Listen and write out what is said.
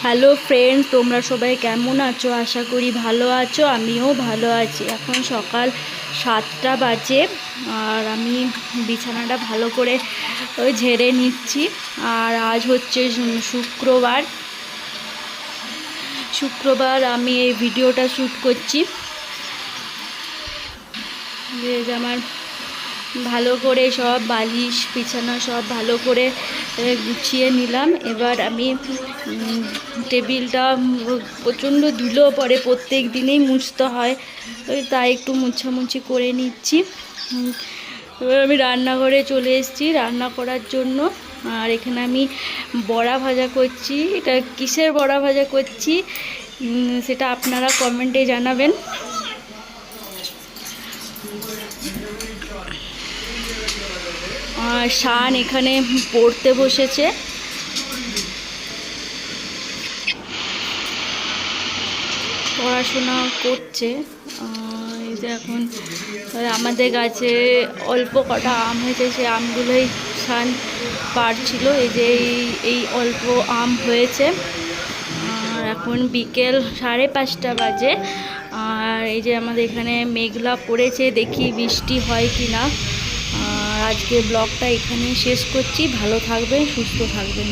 Hello friend, তোমরা সবাই কেমন আছো? আশা করি ভালো আছো। আমিও ভালো আছি। এখন সকাল 7টা বাজে আর আমি বিছানাটা ভালো করে ঝেড়ে নিচ্ছি। আর আজ হচ্ছে শুক্রবার আমি এই ভিডিওটা শ্যুট করছি। আমার ভালো করে সব বালিশ বিছানা সব ভালো করে গুছিয়ে নিলাম। এবার আমি টেবিলটা প্রচণ্ড ধুলো পড়ে, প্রত্যেক দিনেই মুছতে হয়, তাই একটু মুছামুছি করে নিচ্ছি। এবার আমি রান্নাঘরে চলে এসেছি রান্না করার জন্য। আর এখানে আমি বড়া ভাজা করছি। এটা কিসের বড়া ভাজা করছি সেটা আপনারা কমেন্টে জানাবেন। শান এখানে পড়তে বসেছে। পড়াশোনা করছে। এই যে এখন আমাদের গাছে অল্প কটা আম হয়েছে, সেই আমগুলোই শান পাড়ছিল। এই যে এই অল্প আম হয়েছে। আর এখন বিকেল 5:30 বাজে। আর এই যে আমাদের এখানে মেঘলা পড়েছে, দেখি বৃষ্টি হয় কি না। আর আজকে ব্লগটা এখানেই শেষ করছি। ভালো থাকবেন, সুস্থ থাকবেন।